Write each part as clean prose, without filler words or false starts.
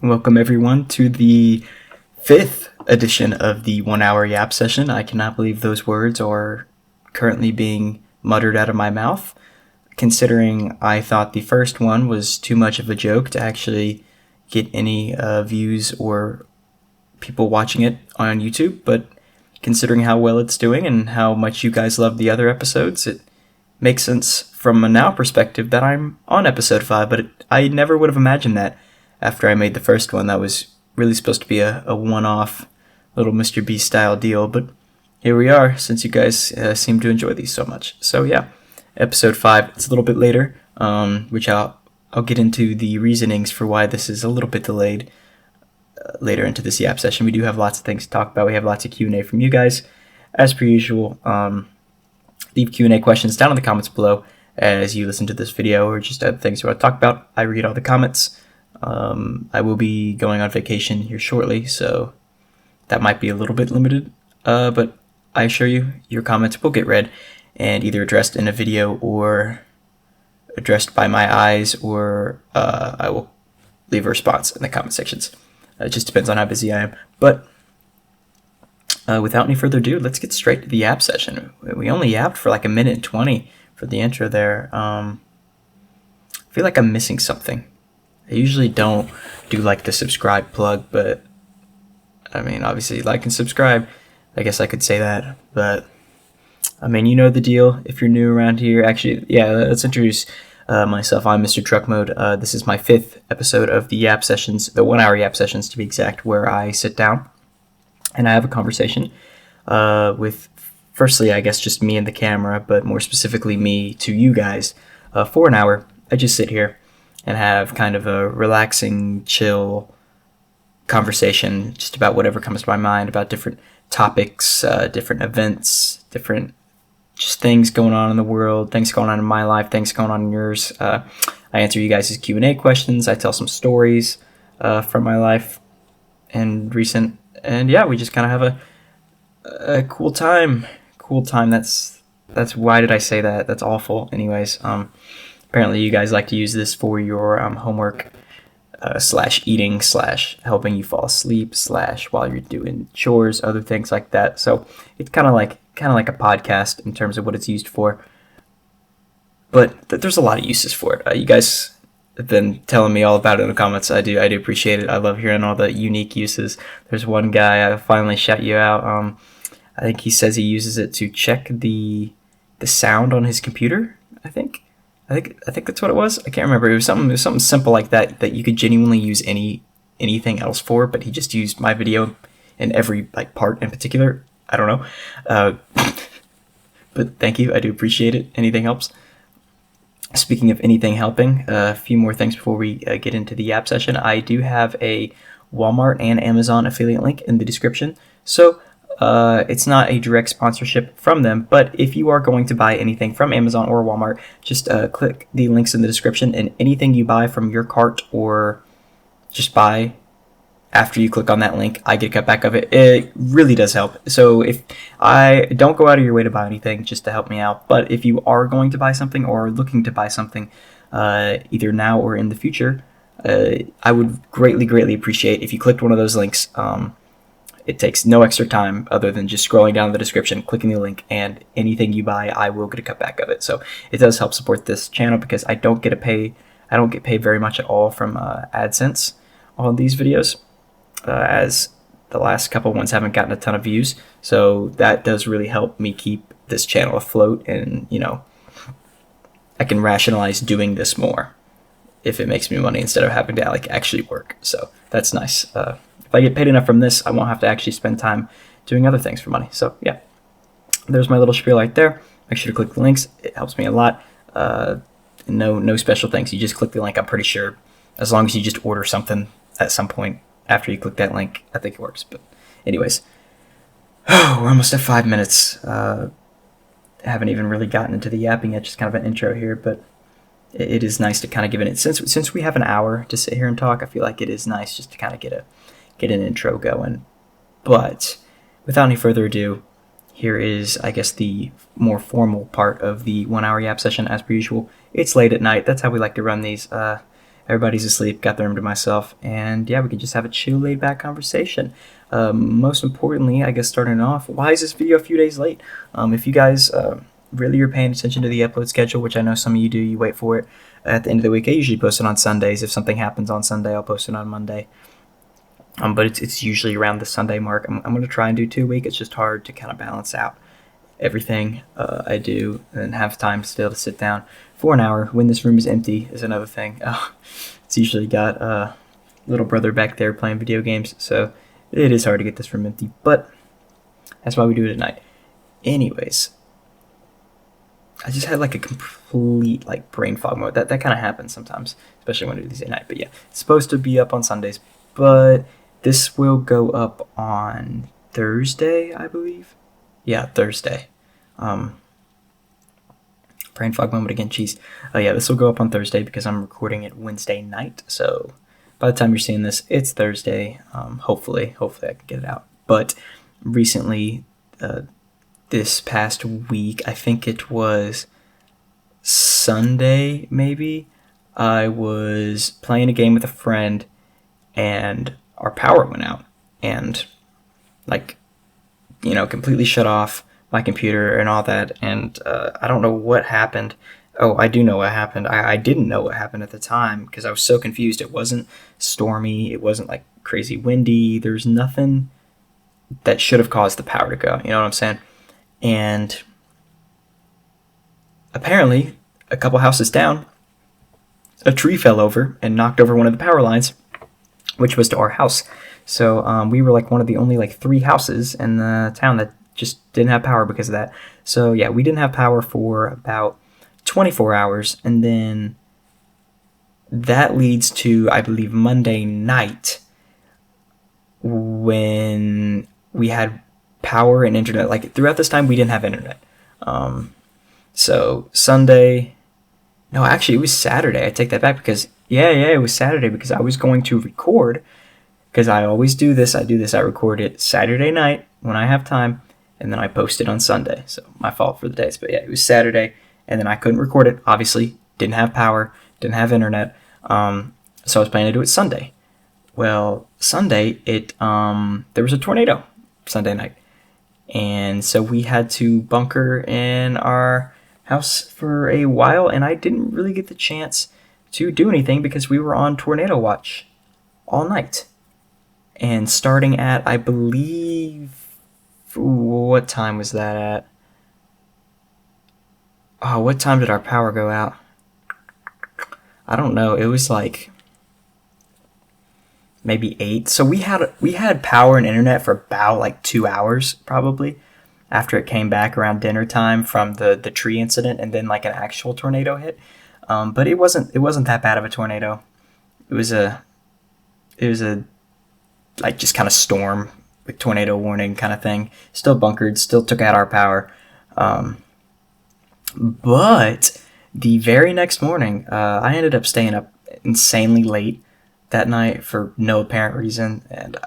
Welcome everyone to the fifth edition of the 1 hour yap session. I cannot believe those words are currently being muttered out of my mouth, considering I thought the first one was too much of a joke to actually get any views or people watching it on YouTube, but considering how well it's doing and how much you guys love the other episodes, it makes sense from a now perspective that I'm on episode 5, but I never would have imagined that after I made the first one. That was really supposed to be a one-off little Mr. Beast style deal, but here we are since you guys seem to enjoy these so much. So yeah, episode 5, it's a little bit later, which I'll get into the reasonings for why this is a little bit delayed later into this yap session. We do have lots of things to talk about. We have lots of Q&A from you guys. As per usual, leave Q&A questions down in the comments below as you listen to this video, or just other things you want to talk about. I read all the comments. I will be going on vacation here shortly, so that might be a little bit limited, but I assure you, your comments will get read and either addressed in a video or addressed by my eyes, or I will leave a response in the comment sections. It just depends on how busy I am. But without any further ado, let's get straight to the yap session. We only yapped for like a minute and 20 for the intro there. I feel like I'm missing something. I usually don't do like the subscribe plug, but I mean, obviously like and subscribe. I guess I could say that, but I mean, you know the deal if you're new around here. Actually, yeah, let's introduce myself. I'm Mr. Truck Mode. This is my 5th episode of the yap sessions, the 1 hour yap sessions to be exact, where I sit down and I have a conversation with, firstly, I guess just me and the camera, but more specifically me to you guys for an hour. I just sit here and have kind of a relaxing, chill conversation just about whatever comes to my mind, about different topics, different events, different just things going on in the world, things going on in my life, things going on in yours. I answer you guys' Q&A questions. I tell some stories from my life and recent, and yeah, we just kind of have a cool time. That's why did I say that? That's awful. Anyways, apparently you guys like to use this for your homework / eating / helping you fall asleep / while you're doing chores, other things like that. So it's kind of like a podcast in terms of what it's used for. But there's a lot of uses for it. You guys have been telling me all about it in the comments. I do appreciate it. I love hearing all the unique uses. There's one guy, I finally shout you out. I think he says he uses it to check the sound on his computer. I think that's what it was. I can't remember. It was something simple like that you could genuinely use anything else for, but he just used my video in every like part in particular. I don't know. But thank you. I do appreciate it. Anything helps. Speaking of anything helping, a few more things before we get into the app session. I do have a Walmart and Amazon affiliate link in the description. So it's not a direct sponsorship from them, but if you are going to buy anything from Amazon or Walmart, just click the links in the description, and anything you buy from your cart or just buy after you click on that link, I get a cut back of it. It really does help. So if I don't go out of your way to buy anything just to help me out, but if you are going to buy something or looking to buy something either now or in the future, I would greatly appreciate if you clicked one of those links. It takes no extra time other than just scrolling down the description, clicking the link, and anything you buy, I will get a cut back of it. So it does help support this channel because I don't get paid very much at all from AdSense on these videos, as the last couple ones haven't gotten a ton of views. So that does really help me keep this channel afloat, and I can rationalize doing this more if it makes me money instead of having to like actually work. So that's nice. If I get paid enough from this, I won't have to actually spend time doing other things for money. So yeah, there's my little spiel right there. Make sure to click the links. It helps me a lot. No special things. You just click the link. I'm pretty sure as long as you just order something at some point after you click that link, I think it works. But anyways, we're almost at 5 minutes. Haven't even really gotten into the yapping yet. Just kind of an intro here, but it is nice to kind of give it. Since we have an hour to sit here and talk, I feel like it is nice just to kind of get an intro going. But without any further ado, here is, I guess, the more formal part of the 1 hour yap session. As per usual, it's late at night. That's how we like to run these. Everybody's asleep, got the room to myself, and yeah, we can just have a chill, laid back conversation. Most importantly, I guess starting off, why is this video a few days late? If you guys really are paying attention to the upload schedule, which I know some of you do, you wait for it at the end of the week. I usually post it on Sundays. If something happens on Sunday, I'll post it on Monday. But it's usually around the Sunday mark. I'm going to try and do 2 a week. It's just hard to kind of balance out everything I do and have time still to sit down for an hour when this room is empty is another thing. It's usually got little brother back there playing video games, so it is hard to get this room empty, but that's why we do it at night. Anyways, I just had like a complete like brain fog mode. That kind of happens sometimes, especially when I do these at night. But yeah, it's supposed to be up on Sundays, but this will go up on Thursday, I believe. Yeah, Thursday. Brain fog moment again, jeez. Yeah, this will go up on Thursday because I'm recording it Wednesday night. So by the time you're seeing this, it's Thursday. Hopefully I can get it out. But recently, this past week, I think it was Sunday maybe, I was playing a game with a friend and our power went out and like, completely shut off my computer and all that, and I don't know what happened. Oh, I do know what happened. I didn't know what happened at the time because I was so confused. It wasn't stormy. It wasn't like crazy windy. There's nothing that should have caused the power to go. You know what I'm saying? And apparently, a couple houses down, a tree fell over and knocked over one of the power lines, which was to our house. So we were like one of the only like 3 houses in the town that just didn't have power because of that. So yeah, we didn't have power for about 24 hours, and then that leads to, I believe, Monday night when we had power and internet. Like throughout this time, we didn't have internet. So Sunday, no, actually it was Saturday. I take that back because it was Saturday because I was going to record, because I always do this. I record it Saturday night when I have time, and then I post it on Sunday. So my fault for the days. But yeah, it was Saturday, and then I couldn't record it. Obviously, didn't have power, didn't have internet. So I was planning to do it Sunday. Well, Sunday, there was a tornado Sunday night. And so we had to bunker in our house for a while, and I didn't really get the chance to do anything because we were on tornado watch all night. And starting at, I believe, what time was that at? Oh, what time did our power go out? I don't know. It was like maybe 8. So we had power and internet for about like 2 hours probably after it came back around dinner time from the tree incident, and then like an actual tornado hit. But it wasn't that bad of a tornado. It was a like just kind of storm with tornado warning kind of thing. Still bunkered, still took out our power. But the very next morning, I ended up staying up insanely late that night for no apparent reason. And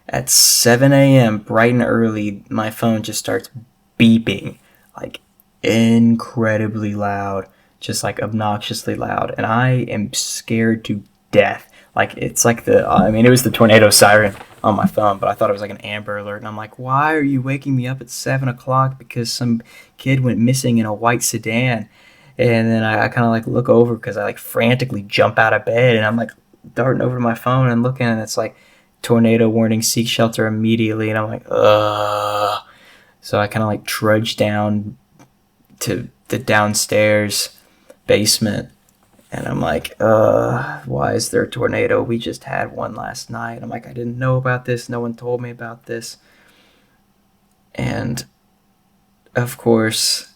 at 7 a.m., bright and early, my phone just starts beeping, like incredibly loud, just like obnoxiously loud. And I am scared to death. Like, it's like it was the tornado siren on my phone, but I thought it was like an Amber Alert. And I'm like, why are you waking me up at 7 o'clock because some kid went missing in a white sedan? And then I kind of like look over because I like frantically jump out of bed, and I'm like darting over to my phone and looking, and it's like tornado warning, seek shelter immediately. And I'm like, ugh. So I kind of like trudge down to the downstairs basement, and I'm like, why is there a tornado? We just had one last night. I'm like, I didn't know about this. No one told me about this. And of course,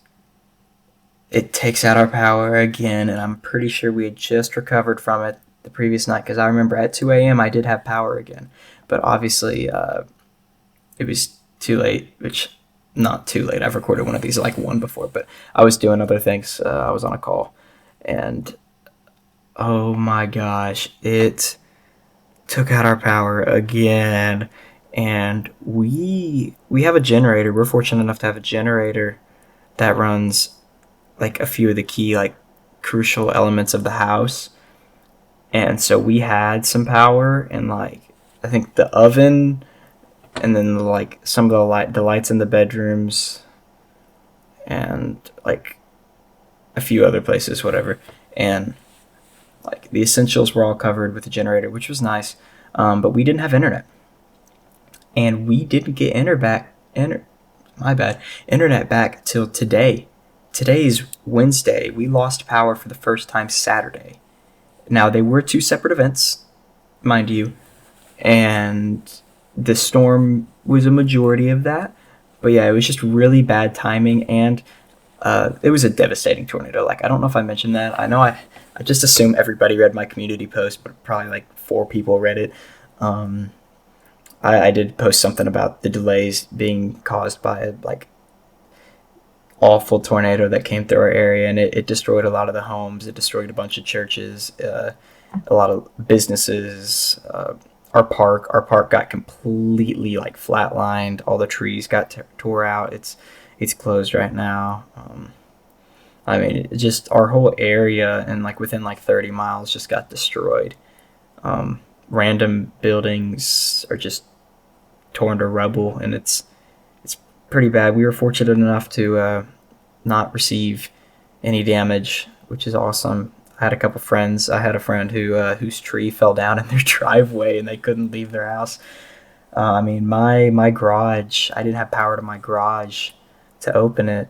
it takes out our power again, and I'm pretty sure we had just recovered from it the previous night, because I remember at 2 a.m. I did have power again. But obviously, it was too late, which, not too late. I've recorded one of these like one before, but I was doing other things. I was on a call, and oh my gosh, it took out our power again. And we have a generator. We're fortunate enough to have a generator that runs like a few of the key like crucial elements of the house. and so we had some power, and like I think the oven, and then like some of the lights in the bedrooms, and like a few other places, whatever. And like the essentials were all covered with the generator, which was nice. But we didn't have internet, and we didn't get my bad, internet back till today. Today's Wednesday. We lost power for the first time Saturday. Now they were two separate events, mind you, and the storm was a majority of that. But yeah, it was just really bad timing, and it was a devastating tornado. Like, I don't know if I mentioned that. I know I just assume everybody read my community post, but probably like 4 people read it. Um, I did post something about the delays being caused by a like awful tornado that came through our area, and it destroyed a lot of the homes. It destroyed a bunch of churches, a lot of businesses. Our park got completely like flatlined. All the trees got tore out. It's closed right now. I mean, just our whole area and like within like 30 miles just got destroyed. Random buildings are just torn to rubble, and it's pretty bad. We were fortunate enough to not receive any damage, which is awesome. I had a couple friends. I had a friend whose tree fell down in their driveway, and they couldn't leave their house. I mean, my garage. I didn't have power to my garage to open it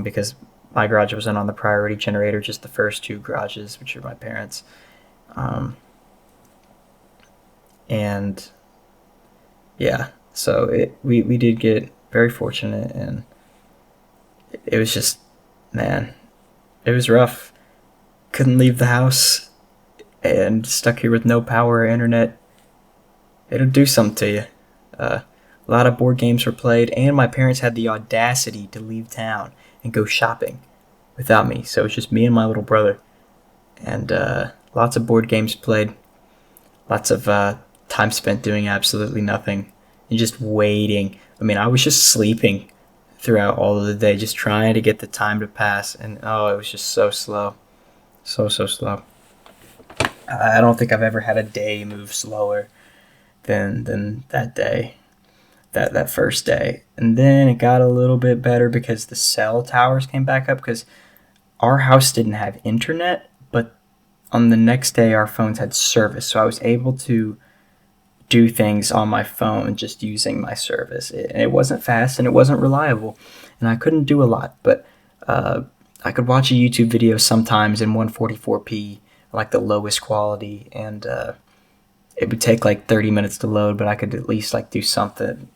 because my garage wasn't on the priority generator. Just the first 2 garages, which are my parents, um, and yeah. So we did get very fortunate, and it was just, man, it was rough. Couldn't leave the house and stuck here with no power or internet. It'll do something to you. A lot of board games were played, and my parents had the audacity to leave town and go shopping without me. So it was just me and my little brother, and lots of board games played. Lots of time spent doing absolutely nothing and just waiting. I mean, I was just sleeping throughout all of the day, just trying to get the time to pass, and oh, it was just so slow. So slow. I don't think I've ever had a day move slower than that day, that first day. And then it got a little bit better because the cell towers came back up, because our house didn't have internet, but on the next day our phones had service, so I was able to do things on my phone just using my service. It wasn't fast and it wasn't reliable, and I couldn't do a lot, but I could watch a YouTube video sometimes in 144p, like the lowest quality, and it would take like 30 minutes to load, but I could at least like do something.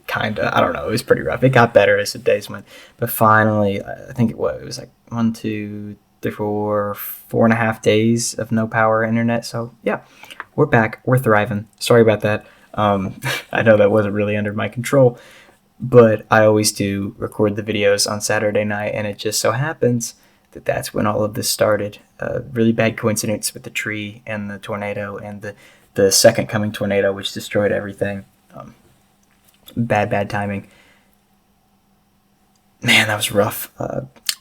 Kind of, I don't know. It was pretty rough. It got better as the days went, but finally, I think it was like 1, 2, 3, 4, 4.5 days of no power internet. So yeah, we're back. We're thriving. Sorry about that. I know that wasn't really under my control, but I always do record the videos on Saturday night, and it just so happens that that's when all of this started. Really bad coincidence with the tree and the tornado and the second coming tornado, which destroyed everything. Bad timing. Man, that was rough.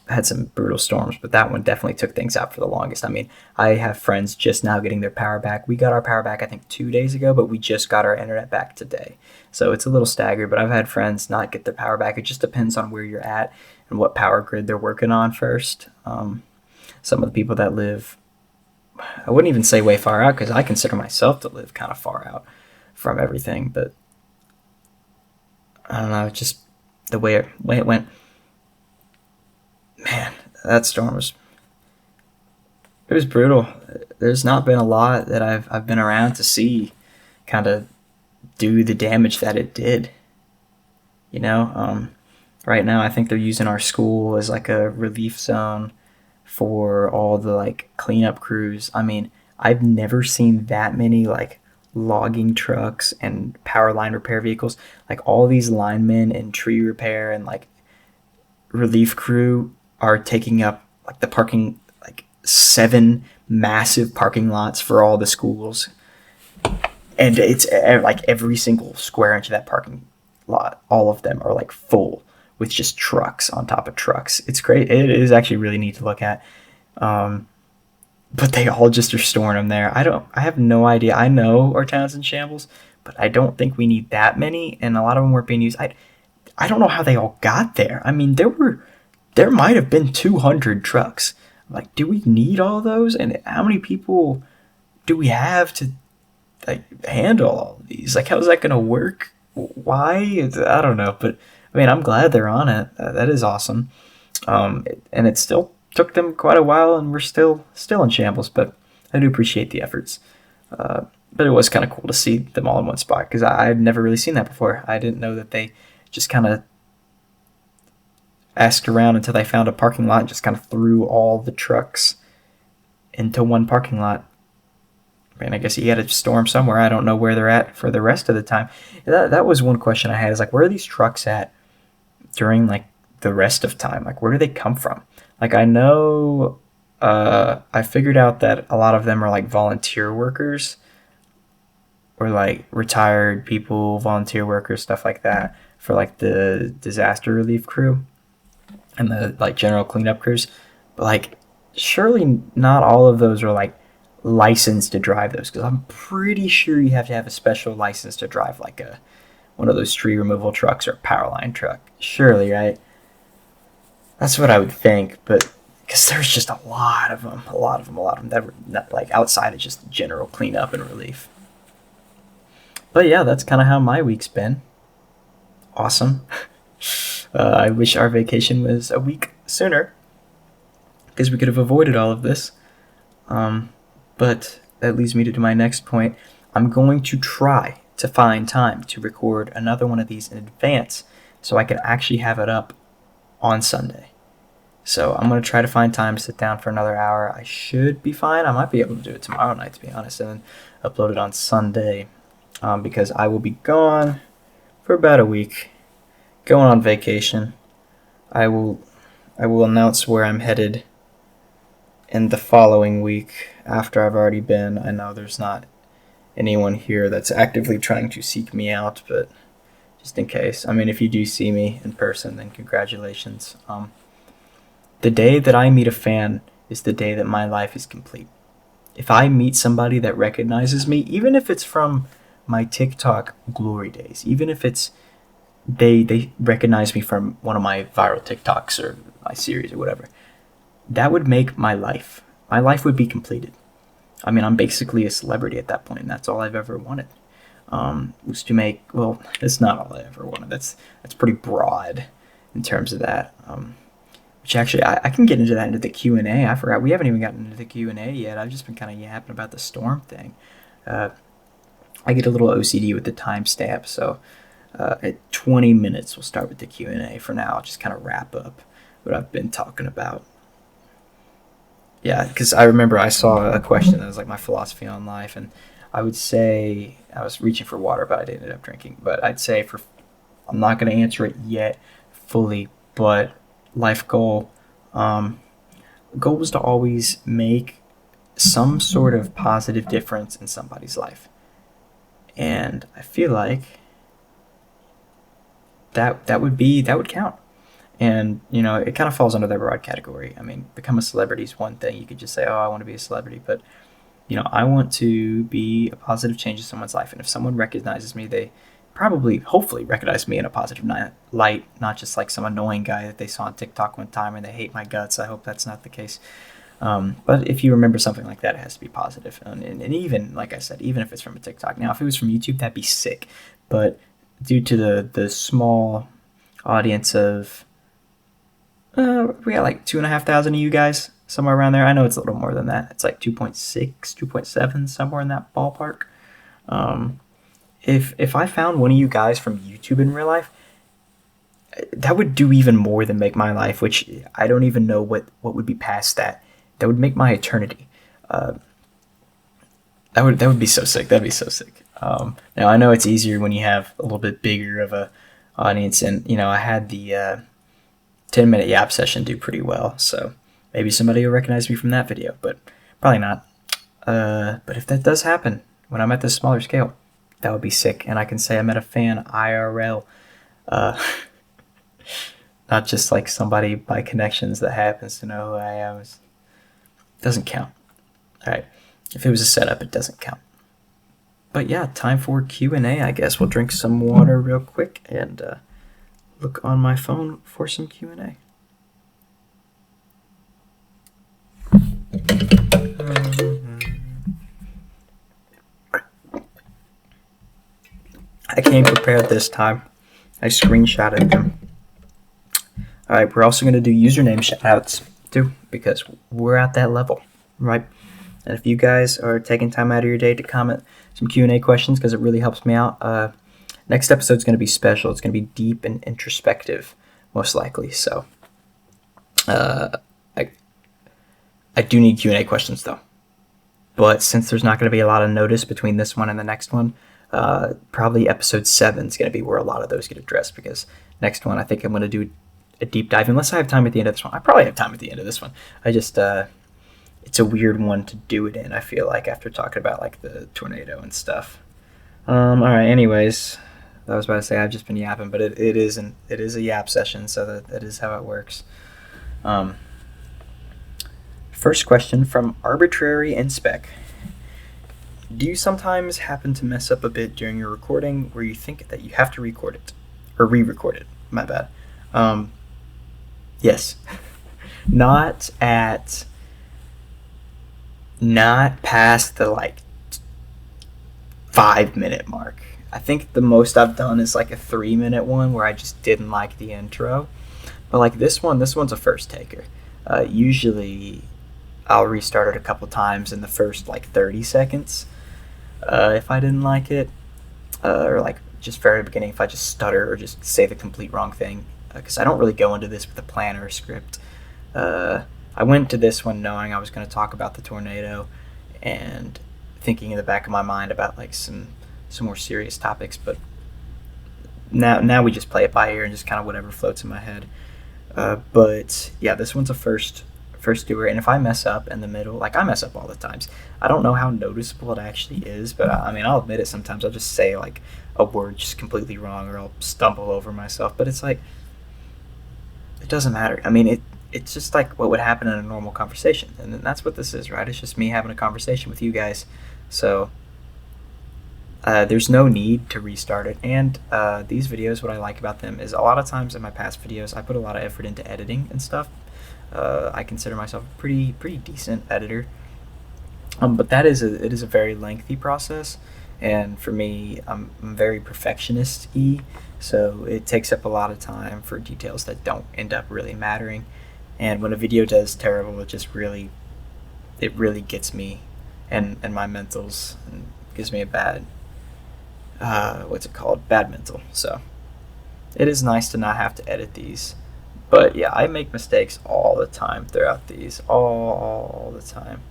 Had some brutal storms, but that one definitely took things out for the longest. I mean, I have friends just now getting their power back. We got our power back, I think, 2 days ago, but we just got our internet back today. So it's a little staggered, but I've had friends not get their power back. It just depends on where you're at and what power grid they're working on first. Some of the people that live, I wouldn't even say way far out, because I consider myself to live kind of far out from everything, but I don't know, just the way it went. Man, that storm was brutal. There's not been a lot that I've been around to see kind of do the damage that it did. You know, right now I think they're using our school as like a relief zone for all the like cleanup crews. I mean, I've never seen that many like logging trucks and power line repair vehicles. Like all these linemen and tree repair and like relief crew are taking up like the parking, like 7 massive parking lots for all the schools, and it's like every single square inch of that parking lot, all of them are like full with just trucks on top of trucks. It's great. It is actually really neat to look at. but they all just are storing them there. I have no idea. I know our town's in shambles, but I don't think we need that many, and a lot of them weren't being used. I don't know how they all got there. I mean, there might have been 200 trucks. Like, do we need all those? And how many people do we have to like handle all of these? Like, how's that going to work? Why? I don't know, but I mean, I'm glad they're on it. That is awesome. And it still took them quite a while, and we're still in shambles. But I do appreciate the efforts. But it was kind of cool to see them all in one spot because I'd never really seen that before. I didn't know that they just kind of asked around until they found a parking lot and just kind of threw all the trucks into one parking lot. I mean, I guess you got to store them somewhere. I don't know where they're at for the rest of the time. That was one question I had is like, where are these trucks at during like the rest of time? Like, where do they come from? Like, I know I figured out that a lot of them are like volunteer workers or like retired people, volunteer workers, stuff like that for like the disaster relief crew and the like general cleanup crews. But like, surely not all of those are like licensed to drive those because I'm pretty sure you have to have a special license to drive like a one of those tree removal trucks or a power line truck. Surely, right? That's what I would think, but because there's just a lot of them that were not, like outside of just general cleanup and relief. But yeah, that's kind of how my week's been. Awesome. I wish our vacation was a week sooner because we could have avoided all of this. But that leads me to my next point. I'm going to try to find time to record another one of these in advance so I can actually have it up on Sunday. So I'm going to try to find time to sit down for another hour. I should be fine. I might be able to do it tomorrow night, to be honest, and then upload it on Sunday because I will be gone for about a week, going on vacation. I will announce where I'm headed in the following week after I've already been. I know there's not anyone here that's actively trying to seek me out, but just in case. I mean, if you do see me in person, then congratulations. The day that I meet a fan is the day that my life is complete. If I meet somebody that recognizes me, even if it's from my TikTok glory days, even if it's they recognize me from one of my viral TikToks or my series or whatever, that would make my life. My life would be completed. I mean, I'm basically a celebrity at that point, and that's all I've ever wanted. Was to make, well, that's not all I ever wanted. That's pretty broad in terms of that. Which actually, I can get into that into the Q&A. I forgot, we haven't even gotten into the Q&A yet. I've just been kind of yapping about the storm thing. I get a little OCD with the timestamp, so at 20 minutes, we'll start with the Q&A for now. I'll just kind of wrap up what I've been talking about. Yeah, because I remember I saw a question that was like my philosophy on life, and I would say, I was reaching for water, but I didn't end up drinking. But I'd say I'm not going to answer it yet fully, but life goal was to always make some sort of positive difference in somebody's life. And I feel like that would count. And, it kind of falls under the broad category. I mean, become a celebrity is one thing. You could just say, oh, I want to be a celebrity. But, I want to be a positive change in someone's life. And if someone recognizes me, they hopefully recognize me in a positive light, not just like some annoying guy that they saw on TikTok one time and they hate my guts. I hope that's not the case. But if you remember something like that, it has to be positive. And even, like I said, even if it's from a TikTok. Now, if it was from YouTube, that'd be sick. But due to the small audience of... we got like 2,500 of you guys, somewhere around there. I know it's a little more than that. It's like 2.6, 2.7, somewhere in that ballpark. If I found one of you guys from YouTube in real life, that would do even more than make my life, which I don't even know what would be past that. That would make my eternity. That would be so sick. That'd be so sick. Now I know it's easier when you have a little bit bigger of a audience, and I had the 10-minute yap session do pretty well, so maybe somebody will recognize me from that video, but probably not. But if that does happen when I'm at this smaller scale, that would be sick, and I can say I met a fan IRL, not just like somebody by connections that happens to know who I am. It doesn't count. All right. If it was a setup, it doesn't count. But yeah, time for Q&A, I guess. We'll drink some water real quick and look on my phone for some Q&A. I came prepared this time. I screenshotted them. All right, we're also going to do username shoutouts too, because we're at that level, right? And if you guys are taking time out of your day to comment some Q&A questions, because it really helps me out, next episode is going to be special. It's going to be deep and introspective, most likely. So I do need Q&A questions, though. But since there's not going to be a lot of notice between this one and the next one, probably episode 7 is going to be where a lot of those get addressed, because next one I think I'm going to do a deep dive, unless I have time at the end of this one. I probably have time at the end of this one. I just it's a weird one to do it in, I feel like, after talking about like the tornado and stuff. All right, anyways, I was about to say I've just been yapping, but it is a yap session, so that is how it works. First question from Arbitrary Inspec. Do you sometimes happen to mess up a bit during your recording where you think that you have to record it? Or re-record it, my bad. Yes. Not past the 5-minute mark. I think the most I've done is like a 3-minute one where I just didn't like the intro. But like this one's a first taker. Usually I'll restart it a couple times in the first 30 seconds if I didn't like it. Or just very beginning if I just stutter or just say the complete wrong thing. Because I don't really go into this with a plan or a script. I went to this one knowing I was going to talk about the tornado and thinking in the back of my mind about some more serious topics, but now we just play it by ear and just kind of whatever floats in my head. But yeah, this one's a first doer, and if I mess up in the middle, I mess up all the times. I don't know how noticeable it actually is, but I'll admit it sometimes. I'll just say a word just completely wrong, or I'll stumble over myself, but it's it doesn't matter. It's just what would happen in a normal conversation, and that's what this is, right? It's just me having a conversation with you guys. So there's no need to restart it. And these videos, what I like about them is a lot of times in my past videos, I put a lot of effort into editing and stuff. I consider myself a pretty decent editor. But it is a very lengthy process, and for me, I'm very perfectionist-y, so it takes up a lot of time for details that don't end up really mattering. And when a video does terrible, it really gets me and my mentals, and gives me a bad bad mental. So it is nice to not have to edit these. But yeah, I make mistakes all the time throughout these, all the time.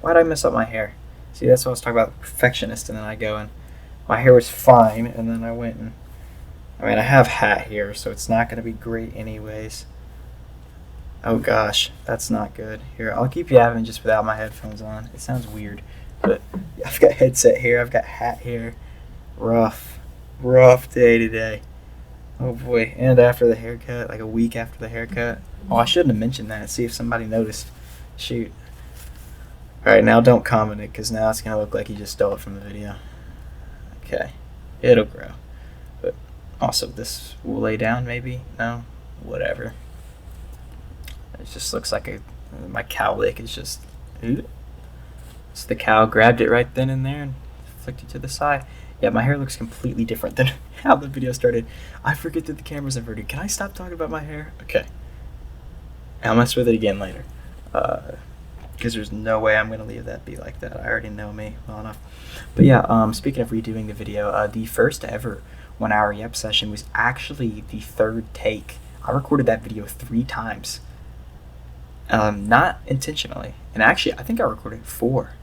Why'd I mess up my hair? See, that's what I was talking about, perfectionist, and then I go and my hair was fine, and then I went and, I have hat hair, so it's not going to be great anyways. Oh gosh, that's not good. Here, I'll keep yapping just without my headphones on. It sounds weird, but yeah, I've got headset hair, I've got hat hair. Rough day today. Oh boy, and after the haircut, a week after the haircut. Oh, I shouldn't have mentioned that. See if somebody noticed. Shoot. Alright, now don't comment it, because now it's going to look like you just stole it from the video. Okay. It'll grow. But also, this will lay down, maybe? No? Whatever. It just looks like my cow lick is just... So the cow grabbed it right then and there and flicked it to the side. Yeah, my hair looks completely different than how the video started. I forget that the camera's inverted. Can I stop talking about my hair? Okay. I'll mess with it again later. Because there's no way I'm going to leave that be like that. I already know me well enough. But yeah, speaking of redoing the video, the first ever 1 hour yep session was actually the third take. I recorded that video 3 times. Not intentionally. And actually, I think I recorded 4.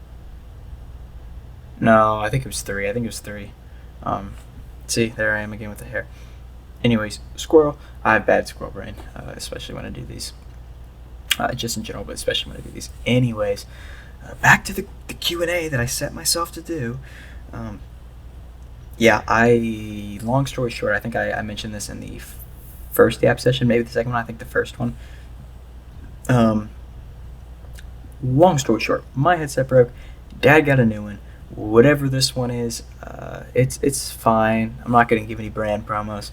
No, I think it was 3. See, there I am again with the hair. Anyways, squirrel. I have bad squirrel brain, especially when I do these. Just in general, but especially when I do these. Anyways, back to the Q&A that I set myself to do. Long story short, I think I mentioned this in the first app session, maybe the second one, I think the first one. Long story short, my headset broke. Dad got a new one. Whatever this one is, it's fine. I'm not gonna give any brand promos.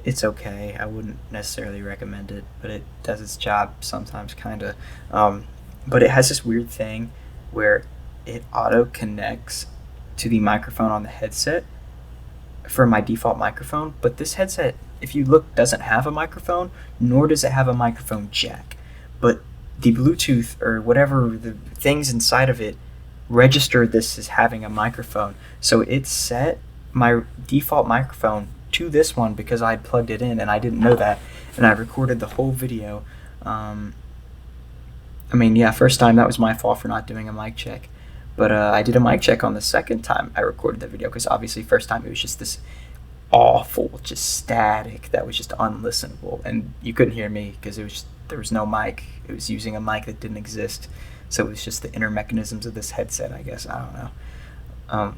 It's okay. I wouldn't necessarily recommend it, but it does its job sometimes, kinda. Um, but it has this weird thing where it auto connects to the microphone on the headset for my default microphone. But this headset, if you look, doesn't have a microphone, nor does it have a microphone jack. But the Bluetooth or whatever the things inside of it registered this as having a microphone. So it set my default microphone to this one because I had plugged it in and I didn't know that. And I recorded the whole video. First time that was my fault for not doing a mic check. But I did a mic check on the second time I recorded the video because obviously first time it was just this awful, just static that was just unlistenable, and you couldn't hear me because there was no mic. It was using a mic that didn't exist, so it was just the inner mechanisms of this headset. I guess I don't know.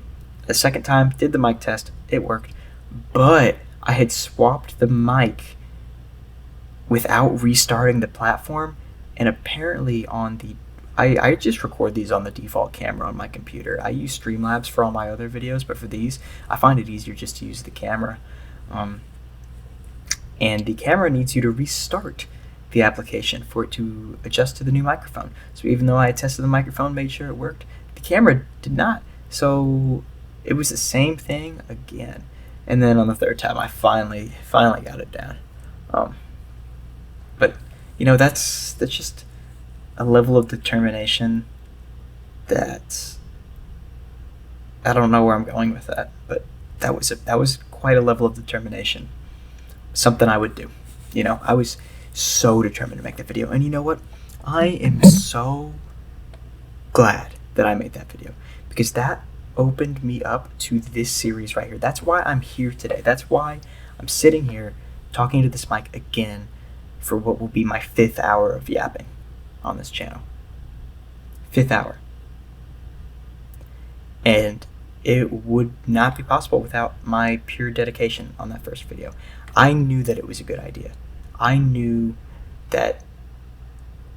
The second time did the mic test, it worked, but I had swapped the mic without restarting the platform, and apparently on the I just record these on the default camera on my computer. I use Streamlabs for all my other videos, but for these, I find it easier just to use the camera. And the camera needs you to restart the application for it to adjust to the new microphone. So even though I had tested the microphone, made sure it worked, the camera did not. So it was the same thing again. And then on the third time, I finally got it down. But that's just a level of determination that I don't know where I'm going with that, but that was quite a level of determination. Something I would do. I was so determined to make that video, and you know what? I am so glad that I made that video because that opened me up to this series right here. That's why I'm here today. That's why I'm sitting here talking to this mic again for what will be my 5th hour of yapping on this channel. 5th hour. And it would not be possible without my pure dedication on that first video. I knew that it was a good idea. I knew that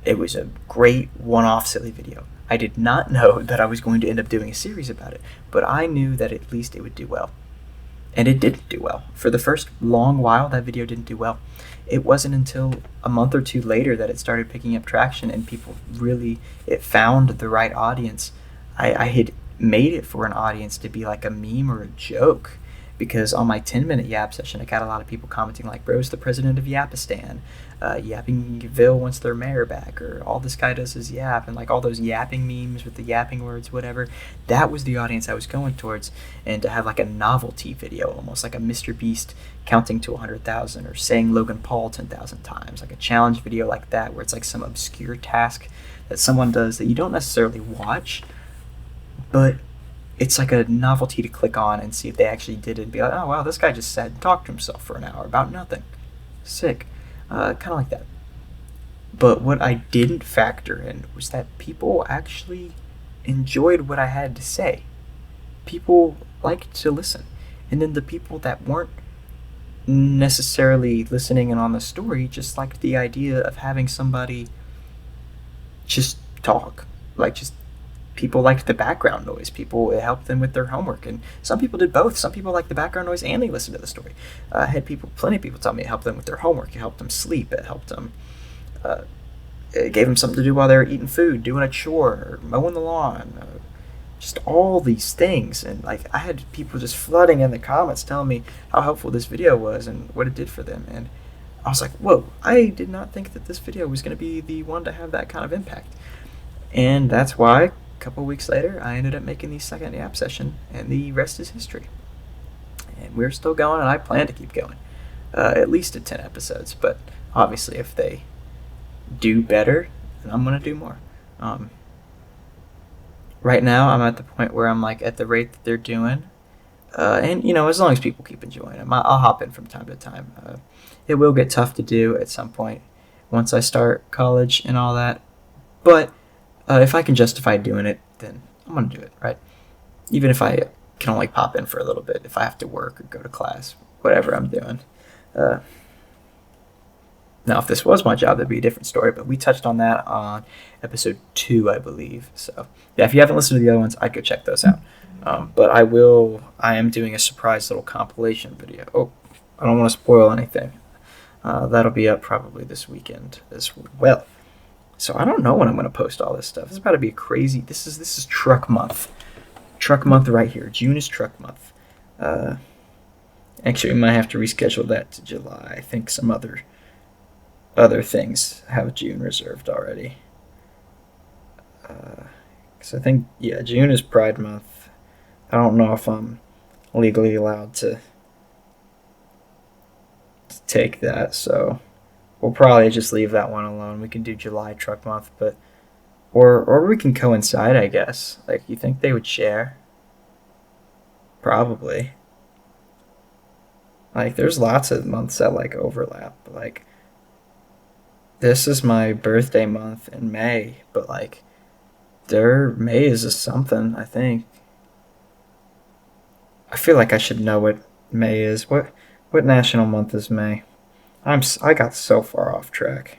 it was a great one-off silly video. I did not know that I was going to end up doing a series about it, but I knew that at least it would do well. And it didn't do well. For the first long while, that video didn't do well. It wasn't until a month or two later that it started picking up traction and it found the right audience. I had made it for an audience to be like a meme or a joke, because on my 10-minute yap session, I got a lot of people commenting like, bro's the president of Yapistan, Yappingville wants their mayor back, or all this guy does is yap, and like all those yapping memes with the yapping words, whatever. That was the audience I was going towards, and to have like a novelty video, almost like a Mr. Beast counting to 100,000 or saying Logan Paul 10,000 times, like a challenge video like that, where it's like some obscure task that someone does that you don't necessarily watch, but it's like a novelty to click on and see if they actually did it and be like, oh wow, this guy just sat and talked to himself for an hour about nothing. Sick. Kind of like that. But what I didn't factor in was that people actually enjoyed what I had to say. People liked to listen. And then the people that weren't necessarily listening in on the story just liked the idea of having somebody just talk. People liked the background noise. It helped them with their homework, and some people did both. Some people liked the background noise and they listened to the story. I had plenty of people tell me it helped them with their homework. It helped them sleep. It helped them. It gave them something to do while they were eating food, doing a chore, or mowing the lawn. Just all these things, and like I had people just flooding in the comments telling me how helpful this video was and what it did for them, and I was like, whoa! I did not think that this video was going to be the one to have that kind of impact, and that's why. Couple weeks later, I ended up making the second yap session, and the rest is history. And we're still going, and I plan to keep going, at least to 10 episodes. But obviously, if they do better, then I'm gonna do more. Right now, I'm at the point where I'm like at the rate that they're doing, and as long as people keep enjoying them, I'll hop in from time to time. It will get tough to do at some point once I start college and all that, but. If I can justify doing it, then I'm going to do it, right? Even if I can only pop in for a little bit, if I have to work or go to class, whatever I'm doing. Now, if this was my job, that'd be a different story, but we touched on that on episode 2, I believe. So, yeah, if you haven't listened to the other ones, I'd go check those out. But I am doing a surprise little compilation video. Oh, I don't want to spoil anything. That'll be up probably this weekend as well. So I don't know when I'm going to post all this stuff. It's about to be a crazy. This is truck month. Truck month right here. June is truck month. Actually, we might have to reschedule that to July. I think some other things have June reserved already. Because I think, yeah, June is Pride Month. I don't know if I'm legally allowed to take that, so we'll probably just leave that one alone. We can do July Truck Month, but or we can coincide, I guess. Like, you think they would share? Probably. Like, there's lots of months that like overlap. Like, this is my birthday month in May, but like, their May is a something. I think. I feel like I should know what May is. What national month is May? I got so far off track.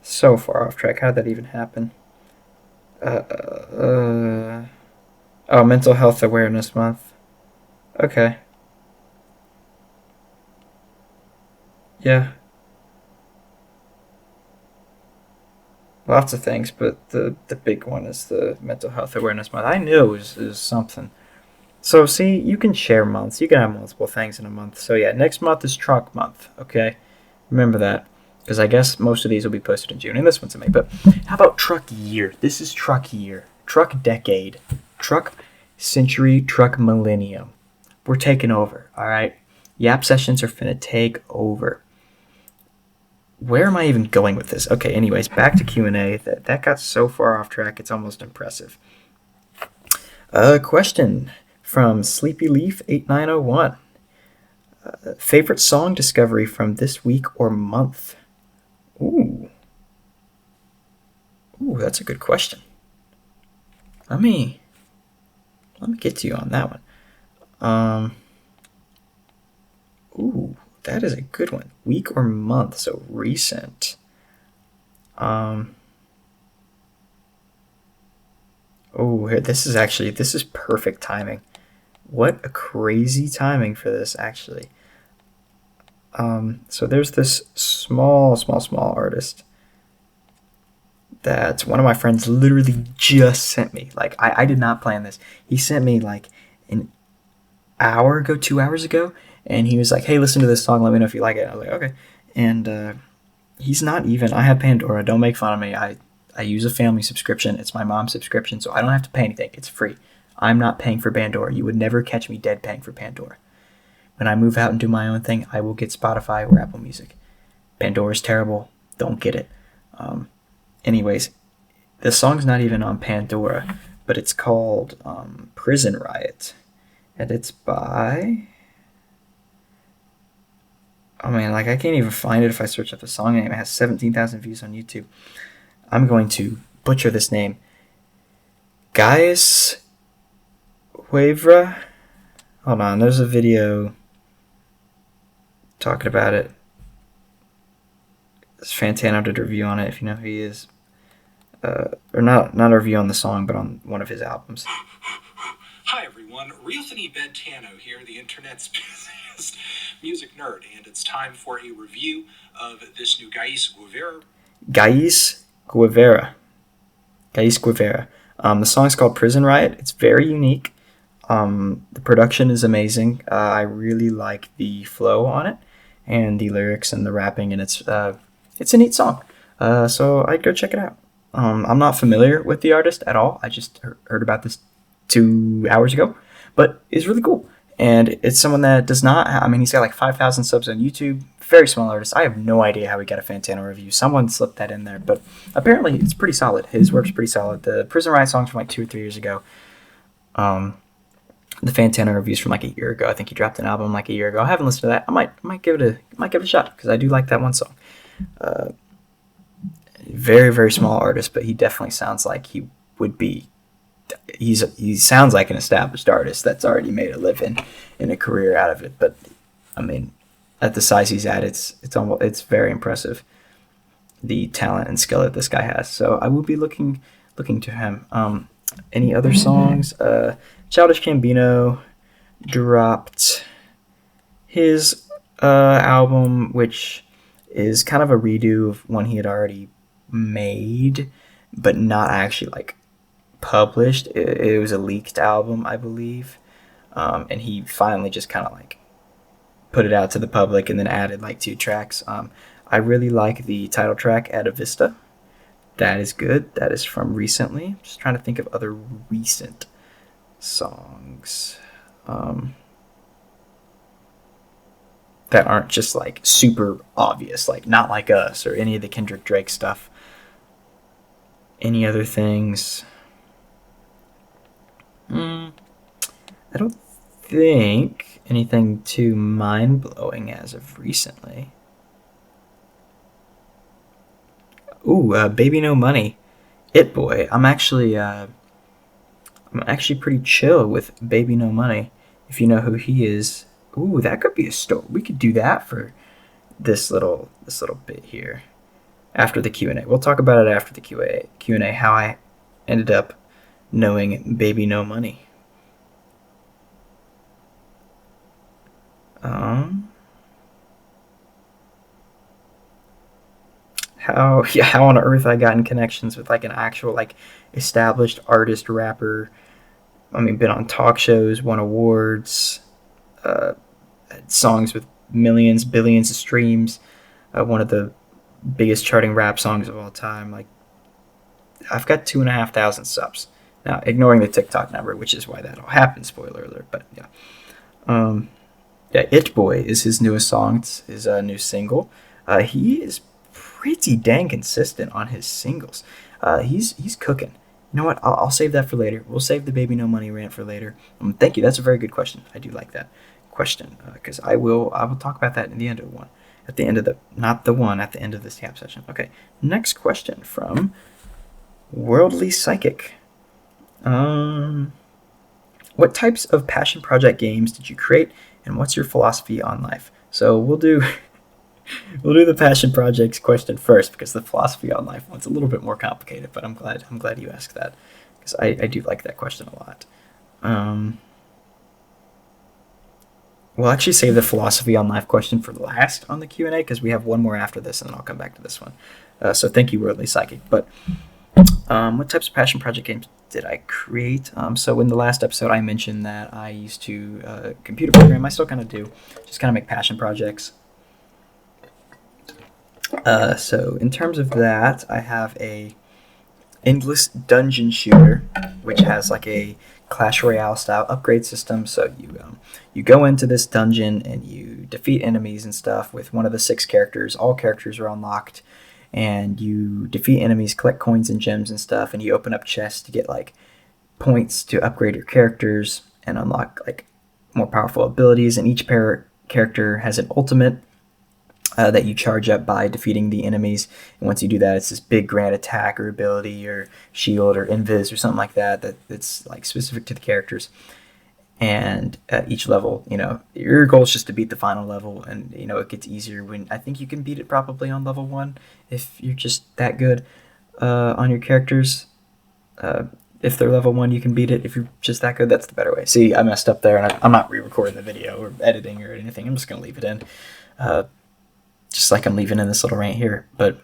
So far off track. How did that even happen? Oh, Mental Health Awareness Month. Okay. Yeah. Lots of things, but the big one is the Mental Health Awareness Month. I knew it was something. So, see, you can share months. You can have multiple things in a month. So, yeah, next month is Truck Month, okay? Remember that, because I guess most of these will be posted in June, and this one's in May. But how about Truck Year? This is Truck Year, Truck Decade, Truck Century, Truck Millennium. We're taking over, all right? Yap sessions are finna take over. Where am I even going with this? Okay, anyways, back to Q&A. That got so far off track, it's almost impressive. Question from Sleepy Leaf 8901. Favorite song discovery from this week or month? Ooh, that's a good question. Let me get to you on that one. That is a good one. Week or month, so recent. This is perfect timing. What a crazy timing for this, actually. So there's this small artist that one of my friends literally just sent me. Like, I did not plan this. He sent me like an hour ago, 2 hours ago, and he was like, hey, listen to this song, let me know if you like it. I was like, okay. And he's not even, I have Pandora, don't make fun of me. I use a family subscription. It's my mom's subscription, so I don't have to pay anything. It's free. I'm not paying for Pandora. You would never catch me dead paying for Pandora. When I move out and do my own thing, I will get Spotify or Apple Music. Pandora's terrible. Don't get it. Anyways, the song's not even on Pandora, but it's called Prison Riot. And it's by... Oh man, like I can't even find it if I search up the song name. It has 17,000 views on YouTube. I'm going to butcher this name. Gaius Huevra. Hold on, there's a video talking about it. It's Fantano did a review on it, if you know who he is. Or not a review on the song, but on one of his albums. Hi everyone, Realthony Bentano here, the internet's busiest music nerd, and it's time for a review of this new Gaius Guevara. Gaius Guevara. The song's called Prison Riot. It's very unique. The production is amazing. I really like the flow on it, and the lyrics and the rapping, and it's a neat song. So I'd go check it out. I'm not familiar with the artist at all. I just heard about this 2 hours ago, but it's really cool. And it's someone that does not, he's got like 5,000 subs on YouTube. Very small artist. I have no idea how he got a Fantano review. Someone slipped that in there, but apparently it's pretty solid. His work's pretty solid. The Prison Riot song's from like 2 or 3 years ago. The Fantano reviews from like a year ago. I think he dropped an album like a year ago. I haven't listened to that. I might give it a shot because I do like that one song. Very, very small artist, but he definitely sounds like he would be. He sounds like an established artist that's already made a living and a career out of it. But at the size he's at, it's very impressive, the talent and skill that this guy has. So I will be looking to him. Any other songs? Childish Gambino dropped his album, which is kind of a redo of one he had already made, but not actually like published. It was a leaked album, I believe, and he finally just kind of like put it out to the public and then added like two tracks. I really like the title track, At a Vista. That is good. That is from recently. Just trying to think of other recent songs that aren't just like super obvious, like Not Like Us or any of the Kendrick Drake stuff. Any other things? I don't think anything too mind blowing as of recently. Ooh, Baby No Money, It Boy. I'm actually pretty chill with Baby No Money. If you know who he is, ooh, that could be a story. We could do that for this little bit here after the Q and A. We'll talk about it after the Q&A. How I ended up knowing Baby No Money. Um, how on earth I got in connections with like an actual like established artist rapper. I mean, been on talk shows, won awards, uh, had songs with millions, billions of streams. One of the biggest charting rap songs of all time. Like I've got 2,500 subs now, ignoring the TikTok number, which is why that all happened. Spoiler alert. But yeah, um, yeah, It Boy is his newest song. It's his new single. He is pretty dang consistent on his singles. He's cooking. You know what? I'll save that for later. We'll save the Baby No Money rant for later. Thank you. That's a very good question. I do like that question because I will talk about that in the end of one. At the end of the not the one at the end of this tap session. Okay. Next question from Worldly Psychic. Um, what types of passion project games did you create, and what's your philosophy on life? So we'll do the passion projects question first because the philosophy on life one's a little bit more complicated. But I'm glad you asked that because I do like that question a lot. Um, we'll actually save the philosophy on life question for last on the Q&A because we have one more after this, and then I'll come back to this one. So thank you, Worldly Psychic. But what types of passion project games did I create? So in the last episode, I mentioned that I used to computer program. I still kind of do, just kind of make passion projects. So in terms of that, I have a endless dungeon shooter, which has like a Clash Royale style upgrade system. So you go into this dungeon and you defeat enemies and stuff with one of the six characters. All characters are unlocked, and you defeat enemies, collect coins and gems and stuff, and you open up chests to get like points to upgrade your characters and unlock like more powerful abilities. And each character has an ultimate that you charge up by defeating the enemies. And once you do that, it's this big grand attack or ability or shield or invis or something like that's like specific to the characters. And at each level, your goal is just to beat the final level, and it gets easier when I think you can beat it probably on level one if you're just that good on your characters. If they're level one, you can beat it. If you're just that good, that's the better way. See, I messed up there, and I'm not re-recording the video or editing or anything. I'm just gonna leave it in. Just like I'm leaving in this little rant here. But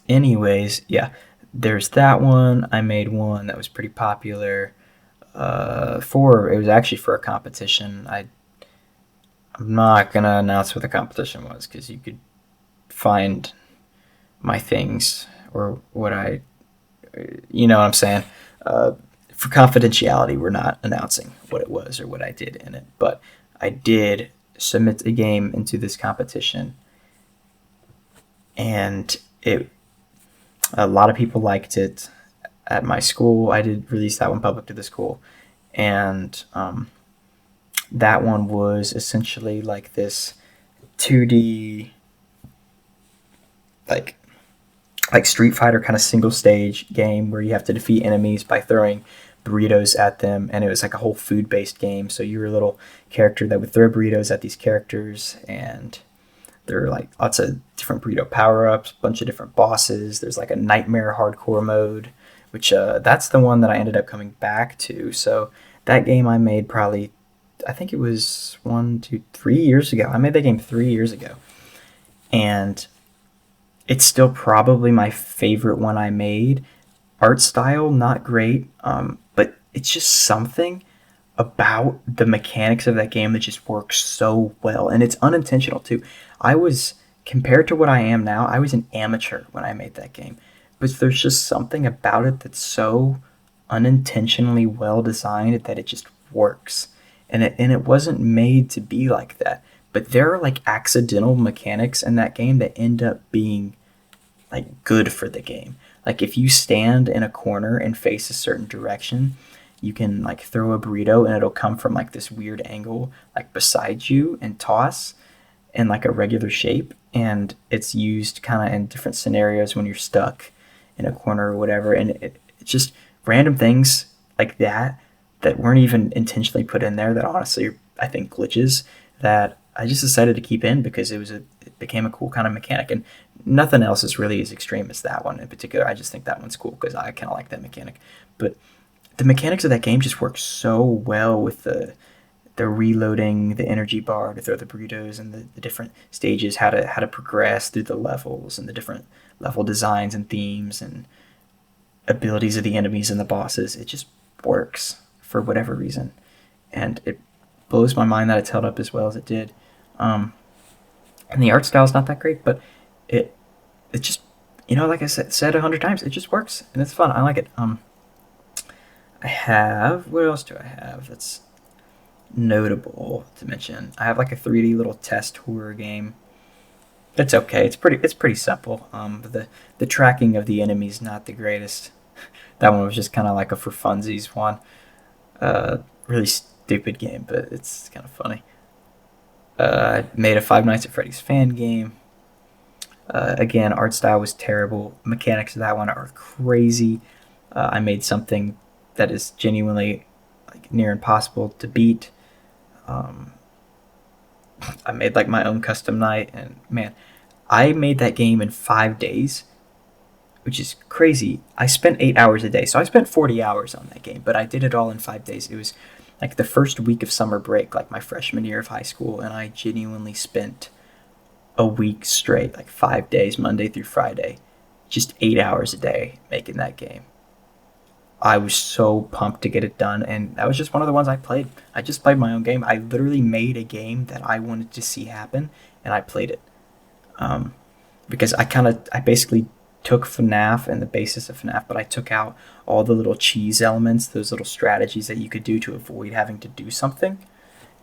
anyways, yeah, there's that one. I made one that was pretty popular. It was actually for a competition. I'm not gonna announce what the competition was because you could find my things or what you know what I'm saying. For confidentiality, we're not announcing what it was or what I did in it, but I did submit a game into this competition, and a lot of people liked it at my school. I did release that one public to the school, and that one was essentially like this 2D like Street Fighter kind of single stage game where you have to defeat enemies by throwing burritos at them, and it was like a whole food based game. So you were a little character that would throw burritos at these characters, and there are like lots of different burrito power ups, a bunch of different bosses. There's like a nightmare hardcore mode, which that's the one that I ended up coming back to. So that game I made probably, I think it was 1, 2, 3 years ago. I made that game 3 years ago, and it's still probably my favorite one I made. Art style, not great, but it's just something about the mechanics of that game that just works so well, and it's unintentional too. I was Compared to what I am now, I was an amateur when I made that game, but there's just something about it that's so unintentionally well designed that it just works, and it wasn't made to be like that. But there are like accidental mechanics in that game that end up being like good for the game. Like if you stand in a corner and face a certain direction, you can like throw a burrito and it'll come from like this weird angle like beside you and toss in like a regular shape, and it's used kind of in different scenarios when you're stuck in a corner or whatever, and it's just random things like that weren't even intentionally put in there that honestly I think glitches that I just decided to keep in because it became a cool kind of mechanic, and nothing else is really as extreme as that one in particular. I just think that one's cool because I kind of like that mechanic. But the mechanics of that game just work so well with the reloading the energy bar to throw the burritos and the different stages, how to progress through the levels and the different level designs and themes and abilities of the enemies and the bosses. It just works for whatever reason, and it blows my mind that it's held up as well as it did. Um, and the art style is not that great, but it it just, like I said 100 times, it just works and it's fun. I like it. I have, what else do I have that's notable to mention? I have like a 3D little test horror game. It's okay. It's pretty simple. But the tracking of the enemies not the greatest. That one was just kind of like a for funsies one. Really stupid game, but it's kind of funny. I made a Five Nights at Freddy's fan game. Again, art style was terrible. Mechanics of that one are crazy. I made something that is genuinely like near impossible to beat. Um, I made like my own custom night, and man, I made that game in 5 days, which is crazy. I spent 8 hours a day, so I spent 40 hours on that game, but I did it all in 5 days. It was like the first week of summer break, like my freshman year of high school, and I genuinely spent a week straight, like 5 days, Monday through Friday, just 8 hours a day making that game. I was so pumped to get it done, and that was just one of the ones I played. I just played my own game. I literally made a game that I wanted to see happen, and I played it. Um, because I basically took FNAF and the basis of FNAF, but I took out all the little cheese elements, those little strategies that you could do to avoid having to do something,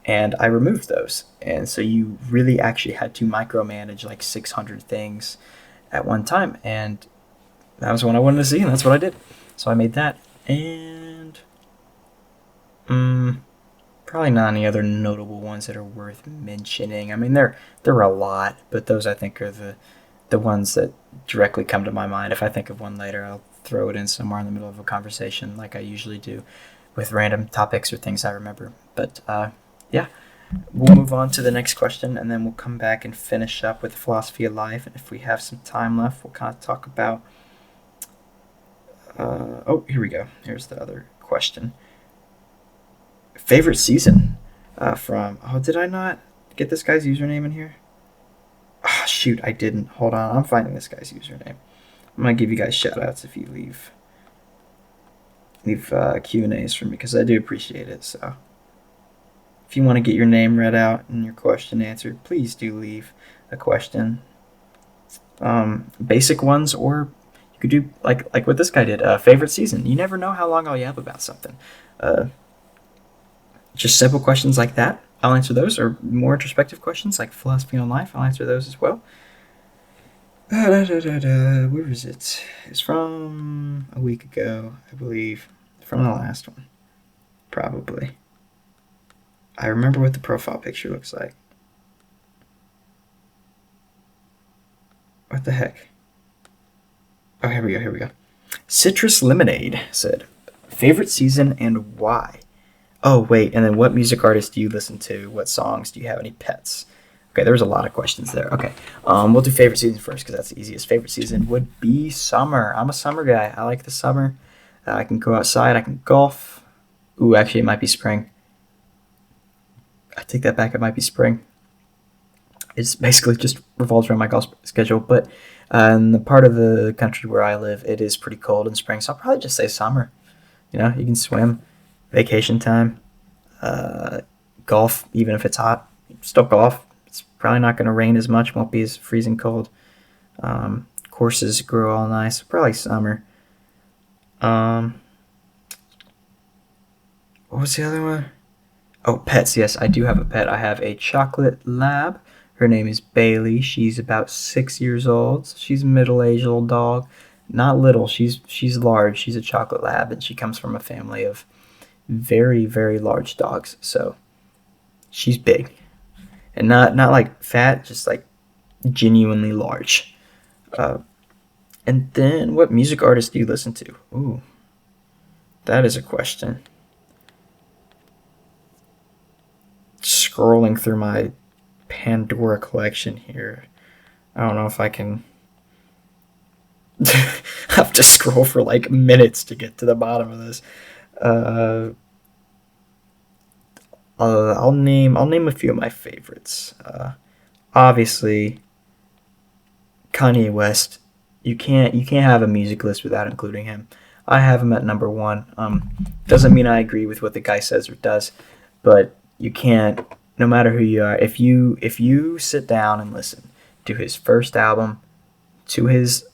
and I removed those. And so you really actually had to micromanage like 600 things at one time, and that was what I wanted to see, and that's what I did. So I made that, and mm, probably not any other notable ones that are worth mentioning. I mean, there are a lot, but those I think are the ones that directly come to my mind. If I think of one later, I'll throw it in somewhere in the middle of a conversation, like I usually do, with random topics or things I remember. But yeah, we'll move on to the next question, and then we'll come back and finish up with the philosophy of life. And if we have some time left, we'll kind of talk about. Oh, here we go. Here's the other question. Favorite season from. Oh, did I not get this guy's username in here? Ah, shoot, I didn't. Hold on, I'm finding this guy's username. I'm gonna give you guys shout outs if you leave Q and A's for me because I do appreciate it. So if you want to get your name read out and your question answered, please do leave a question. Basic ones, or you could do like what this guy did. Favorite season. You never know how long I'll yap about something. Uh, just simple questions like that. I'll answer those, or more introspective questions like philosophy on life. I'll answer those as well. Where is it? It's from a week ago, I believe. From the last one, probably. I remember what the profile picture looks like. What the heck? Oh, here we go. Citrus Lemonade said, Favorite season and why? Oh, wait, and then what music artists do you listen to? What songs? Do you have any pets? Okay, there was a lot of questions there. Okay, we'll do favorite season first because that's the easiest. Favorite season would be summer. I'm a summer guy. I like the summer. I can go outside. I can golf. Ooh, actually, it might be spring. I take that back. It might be spring. It's basically just revolves around my golf schedule. But in the part of the country where I live, it is pretty cold in spring, so I'll probably just say summer. You can swim, vacation time, uh, golf, even if it's hot, still golf. It's probably not going to rain as much, won't be as freezing cold. Courses grow all nice, probably summer. Um, what was the other one? Oh, pets. Yes, I do have a pet. I have a chocolate lab. Her name is Bailey. She's about 6 years old. She's a middle-aged old dog. Not little. She's large. She's a chocolate lab, and she comes from a family of very very large dogs. So she's big, and not like fat, just like genuinely large. Uh, and then, what music artist do you listen to? Ooh, that is a question. Scrolling through my Pandora collection here. I don't know if I can. Have to scroll for like minutes to get to the bottom of this. Uh, I'll name a few of my favorites. Obviously, Kanye West. You can't have a music list without including him. I have him at number one. Doesn't mean I agree with what the guy says or does, but you can't. No matter who you are, if you sit down and listen to his first album, to his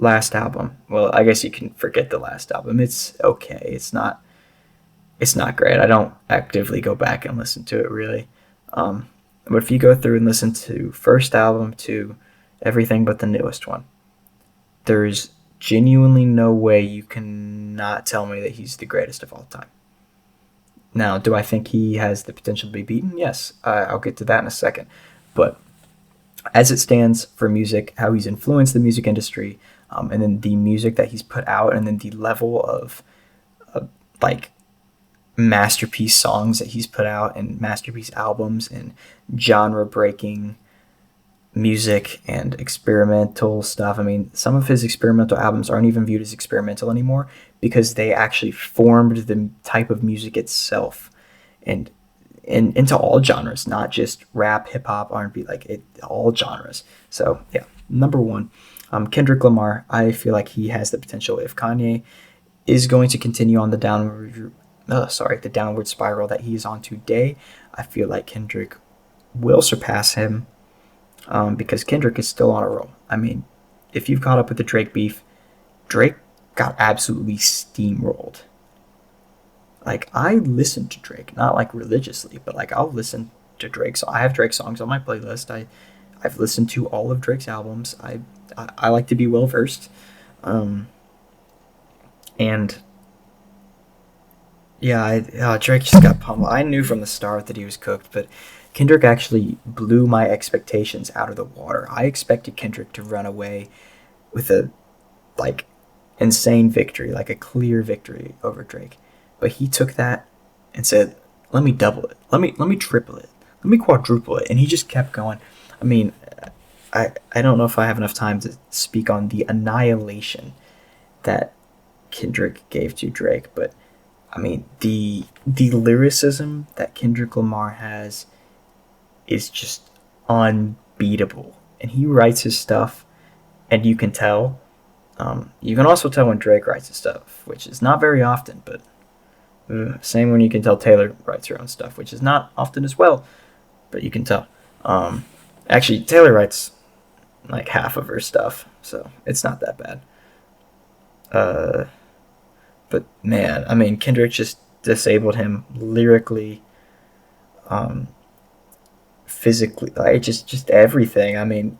last album, well, I guess you can forget the last album. It's okay. It's not great. I don't actively go back and listen to it really. But if you go through and listen to first album to everything but the newest one, there's genuinely no way you can not tell me that he's the greatest of all time. Now, do I think he has the potential to be beaten? Yes, I'll get to that in a second. But as it stands for music, how he's influenced the music industry, and then the music that he's put out, and then the level of like masterpiece songs that he's put out, and masterpiece albums, and genre breaking music and experimental stuff. I mean, some of his experimental albums aren't even viewed as experimental anymore because they actually formed the type of music itself, and into all genres, not just rap, hip hop, R&B, like it, all genres. So yeah, number one, Kendrick Lamar. I feel like he has the potential if Kanye is going to continue on the downward spiral that he is on today. I feel like Kendrick will surpass him, because Kendrick is still on a roll. I mean, if you've caught up with the Drake beef, Drake got absolutely steamrolled. Like, I listen to Drake, not like religiously, but like I'll listen to Drake. So I have Drake songs on my playlist. I've listened to all of Drake's albums. I like to be well versed, um, and yeah, Drake just got pummeled. I knew from the start that he was cooked, but Kendrick actually blew my expectations out of the water. I expected Kendrick to run away with a like insane victory, like a clear victory over Drake. But he took that and said, "Let me double it. Let me triple it. Let me quadruple it." And he just kept going. I mean, I don't know if I have enough time to speak on the annihilation that Kendrick gave to Drake, but I mean, the lyricism that Kendrick Lamar has is just unbeatable. And he writes his stuff, and you can tell. You can also tell when Drake writes his stuff, which is not very often, but same when you can tell Taylor writes her own stuff, which is not often as well, but you can tell. Actually, Taylor writes like half of her stuff, so it's not that bad. Uh, but man, I mean, Kendrick just disabled him lyrically, um, physically, like just everything. I mean,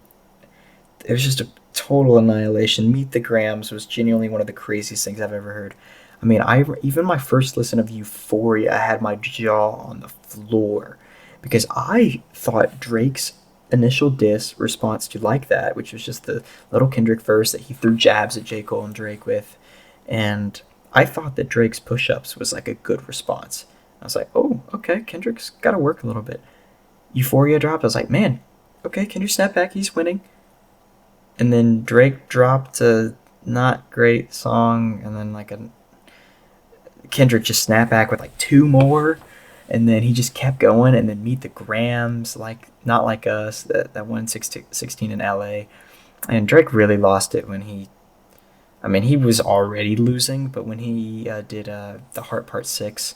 it was just a total annihilation. Meet the Grams was genuinely one of the craziest things I've ever heard. I mean, I even my first listen of Euphoria, I had my jaw on the floor because I thought Drake's initial diss response to Like That, which was just the little Kendrick verse that he threw jabs at J. Cole and Drake with, and I thought that Drake's push-ups was like a good response. I was like, oh, okay, Kendrick's got to work a little bit. Euphoria dropped. I was like, man, okay, Kendrick snap back. He's winning. And then Drake dropped a not great song, and then like a Kendrick just snapped back with like two more, and then he just kept going. And then Meet the Grams, like Not Like Us, that won 16 in LA. And Drake really lost it when he. I mean, he was already losing, but when he did the Heart Part 6,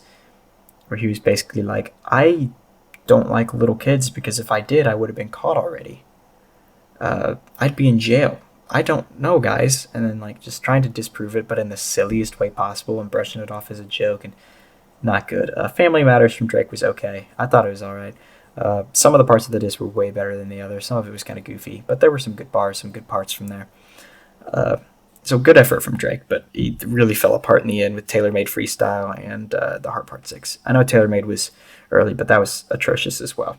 where he was basically like, I don't like little kids because if I did, I would have been caught already. I'd be in jail. I don't know, guys. And then, like, just trying to disprove it, but in the silliest way possible and brushing it off as a joke and not good. Family Matters from Drake was okay. I thought it was alright. Some of the parts of the disc were way better than the others. Some of it was kind of goofy, but there were some good bars, some good parts from there. Uh, so good effort from Drake, but he really fell apart in the end with Taylor Made Freestyle and the Heart Part 6. I know Taylor Made was early, but that was atrocious as well.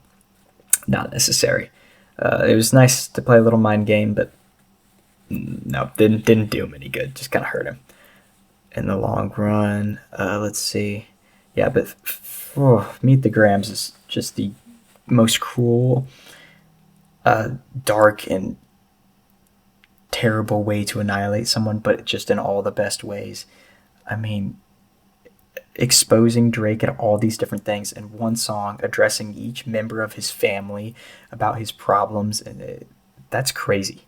Not necessary. It was nice to play a little mind game, but no, didn't do him any good. Just kind of hurt him in the long run. Let's see. Yeah, but Meet the Grams is just the most cruel, dark, and terrible way to annihilate someone, but just in all the best ways. I mean, exposing Drake at all these different things in one song, addressing each member of his family about his problems, and that's crazy.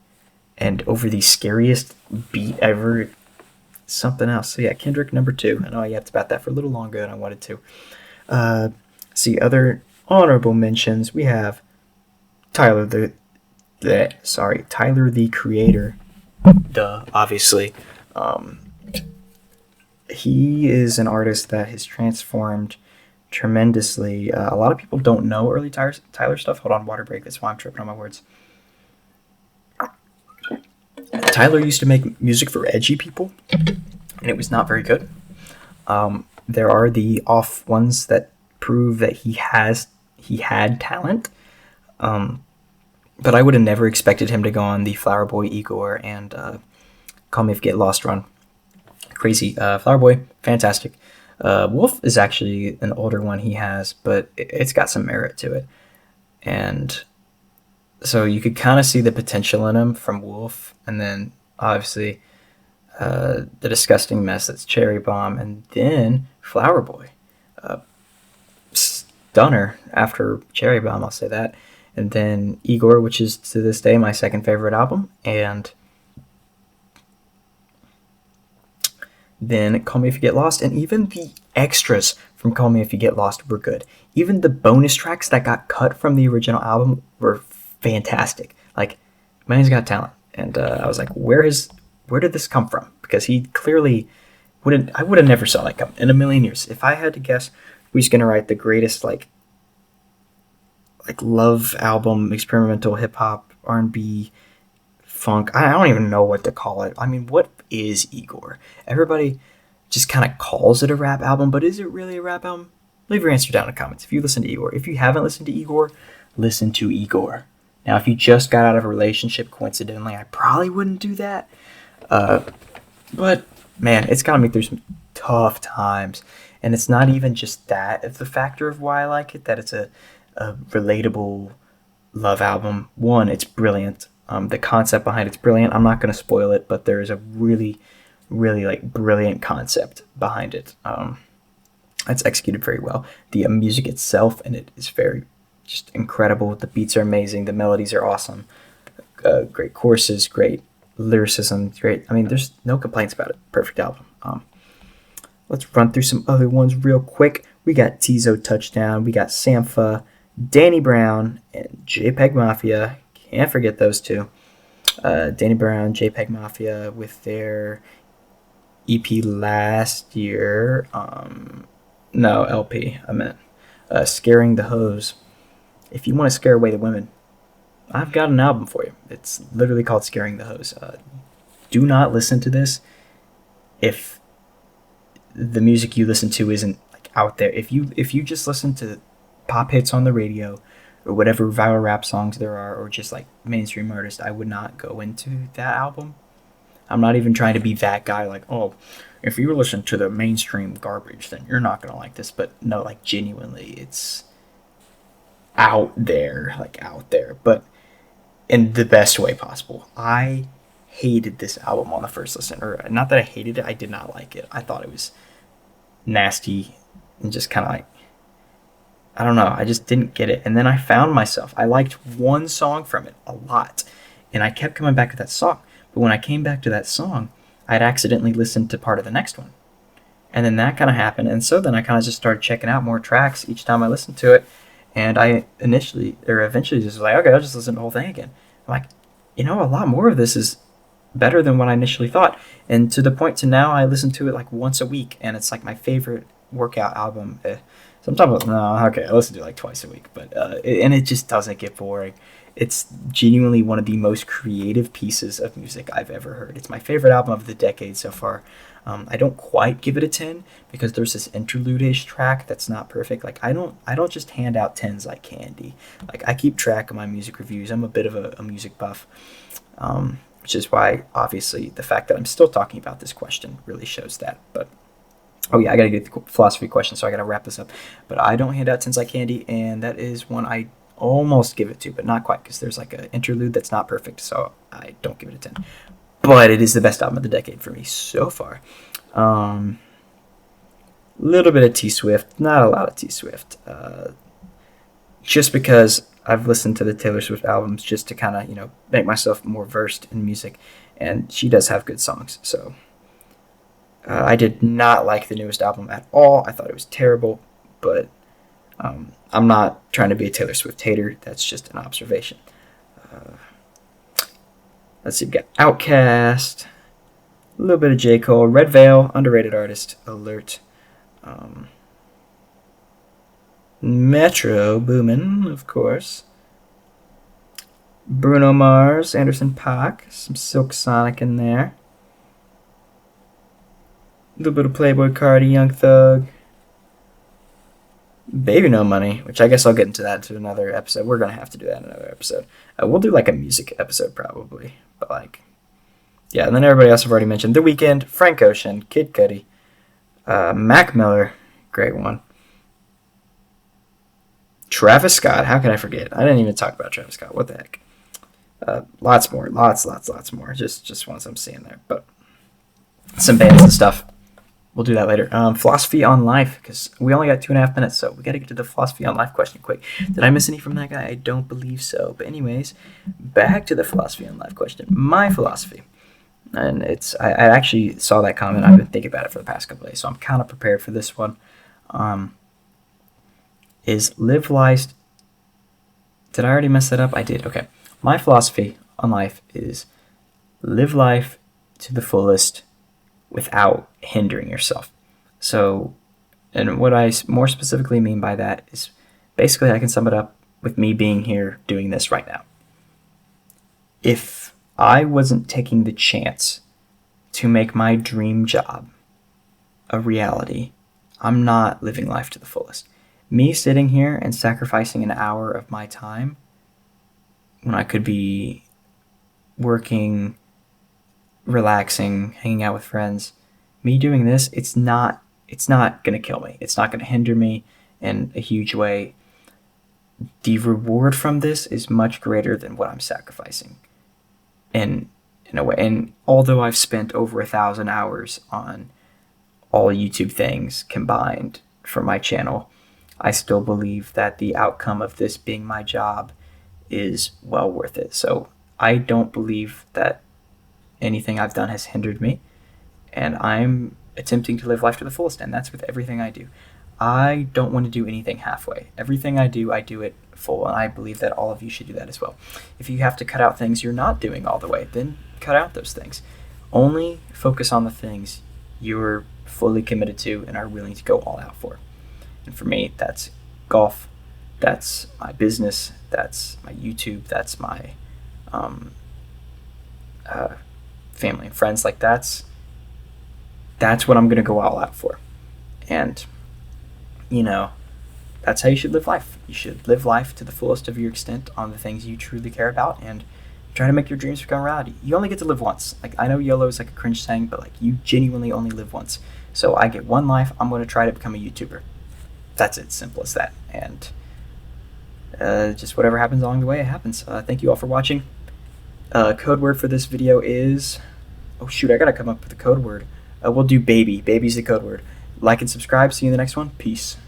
And over the scariest beat ever, something else. So yeah, Kendrick number two. I know I yapped about that for a little longer than I wanted to. Uh, see other honorable mentions. We have Tyler Tyler the Creator. Duh, obviously. Um, he is an artist that has transformed tremendously. A lot of people don't know early Tyler stuff. Hold on, water break. That's why I'm tripping on my words. Tyler used to make music for edgy people, and it was not very good. There are the off ones that prove that he had talent. But I would have never expected him to go on the Flower Boy Igor and Call Me If You Get Lost run. Crazy. Flower Boy, fantastic. Wolf is actually an older one he has, but it's got some merit to it. And so you could kind of see the potential in him from Wolf, and then obviously the disgusting mess that's Cherry Bomb, and then Flower Boy. Stunner after Cherry Bomb, I'll say that. And then Igor, which is to this day my second favorite album, and then Call Me If You Get Lost, and even the extras from Call Me If You Get Lost were good. Even the bonus tracks that got cut from the original album were fantastic. Like, man's got talent, and I was like, where did this come from? Because he clearly wouldn't. I would have never saw that come in a million years. If I had to guess, who's gonna write the greatest like love album, experimental hip hop, R&B, funk. I don't even know what to call it. I mean, what is Igor? Everybody just kind of calls it a rap album, but is it really a rap album? Leave your answer down in the comments if you listen to Igor. If you haven't listened to Igor, listen to Igor. Now, if you just got out of a relationship, coincidentally, I probably wouldn't do that. But, man, it's gotten me through some tough times. And it's not even just that. It's the factor of why I like it, that it's a relatable love album. One, it's brilliant. The concept behind it's brilliant. I'm not going to spoil it, but there is a really, really brilliant concept behind it. It's executed very well. The music itself and it is very just incredible. The beats are amazing. The melodies are awesome. Great choruses, great lyricism, great. I mean, there's no complaints about it. Perfect album. Let's run through some other ones real quick. We got Tizo Touchdown. We got Sampha, Danny Brown, and JPEG Mafia. Can't forget those two. Danny Brown, JPEG Mafia with their EP last year. No, LP, I meant. Scaring the Hoes. If you want to scare away the women, I've got an album for you. It's literally called Scaring the Hoes. Do not listen to this if the music you listen to isn't out there. If you just listen to pop hits on the radio or whatever viral rap songs there are, or just mainstream artists, I would not go into that album. I'm not even trying to be that guy like, oh, if you listen to the mainstream garbage, then you're not gonna like this. But no, like genuinely, it's out there, like out there, but in the best way possible. I hated this album on the first listen, or not that I hated it, I did not like it. I thought it was nasty and just kind of like, I don't know, I just didn't get it. And then I found myself, I liked one song from it a lot, and I kept coming back to that song. But when I came back to that song, I'd accidentally listened to part of the next one. And then that kind of happened. And so then I kind of just started checking out more tracks each time I listened to it. And I initially, or eventually just was like, okay, I'll just listen to the whole thing again. I'm like, a lot more of this is better than what I initially thought. And to the point to now, I listen to it like once a week. And it's like my favorite workout album. Sometimes, no, okay, I listen to it like twice a week. But and it just doesn't get boring. It's genuinely one of the most creative pieces of music I've ever heard. It's my favorite album of the decade so far. I don't quite give it a 10 because there's this interlude-ish track that's not perfect. Like I don't just hand out 10s like candy. Like I keep track of my music reviews. I'm a bit of a music buff, which is why obviously the fact that I'm still talking about this question really shows that. But oh yeah, I gotta get the philosophy question, so I gotta wrap this up. But I don't hand out 10s like candy, and that is one I almost give it to, but not quite because there's like an interlude that's not perfect, so I don't give it a 10. But it is the best album of the decade for me so far. Little bit of T Swift, not a lot of T Swift. Just because I've listened to the Taylor Swift albums just to kind of make myself more versed in music, and she does have good songs. So I did not like the newest album at all. I thought it was terrible, but I'm not trying to be a Taylor Swift hater. That's just an observation. Let's see, we got Outkast, a little bit of J. Cole, Red Veil, underrated artist, alert. Metro Boomin, of course. Bruno Mars, Anderson .Paak, some Silk Sonic in there. A little bit of Playboy Cardi, Young Thug. Baby No Money, which I guess I'll get into that in another episode. We're going to have to do that in another episode. We'll do like a music episode probably. But like, yeah, and then everybody else I've already mentioned. The Weeknd, Frank Ocean, Kid Cudi, Mac Miller, great one. Travis Scott, how can I forget? I didn't even talk about Travis Scott. What the heck? Lots more, lots more. Just ones I'm seeing there, but some bands and stuff. We'll do that later. Philosophy on life, because we only got 2.5 minutes, so we got to get to the philosophy on life question quick. Did I miss any from that guy? I don't believe so. But anyways, back to the philosophy on life question. My philosophy, and I actually saw that comment. I've been thinking about it for the past couple of days, so I'm kind of prepared for this one. Is live life. Did I already mess that up? I did. Okay. My philosophy on life is live life to the fullest without hindering yourself. So, and what I more specifically mean by that is basically I can sum it up with me being here doing this right now. If I wasn't taking the chance to make my dream job a reality, I'm not living life to the fullest. Me sitting here and sacrificing an hour of my time when I could be working, relaxing, hanging out with friends, me doing this, it's not going to kill me. It's not going to hinder me in a huge way. The reward from this is much greater than what I'm sacrificing in a way. And although I've spent over 1,000 hours on all YouTube things combined for my channel, I still believe that the outcome of this being my job is well worth it. So I don't believe that anything I've done has hindered me, and I'm attempting to live life to the fullest, and that's with everything I do. I don't want to do anything halfway. Everything I do it full, and I believe that all of you should do that as well. If you have to cut out things you're not doing all the way, then cut out those things. Only focus on the things you're fully committed to and are willing to go all out for. And for me, that's golf, that's my business, that's my YouTube, that's my family and friends. Like that's what I'm going to go all out for. And, that's how you should live life. You should live life to the fullest of your extent on the things you truly care about and Try to make your dreams become reality. You only get to live once. Like, I know YOLO is like a cringe saying, but like, you genuinely only live once. So I get one life. I'm going to try to become a YouTuber. That's it. Simple as that. And just whatever happens along the way, it happens. Thank you all for watching. Code word for this video is... Oh shoot, I gotta come up with a code word. We'll do baby. Baby's the code word. Like and subscribe. See you in the next one. Peace.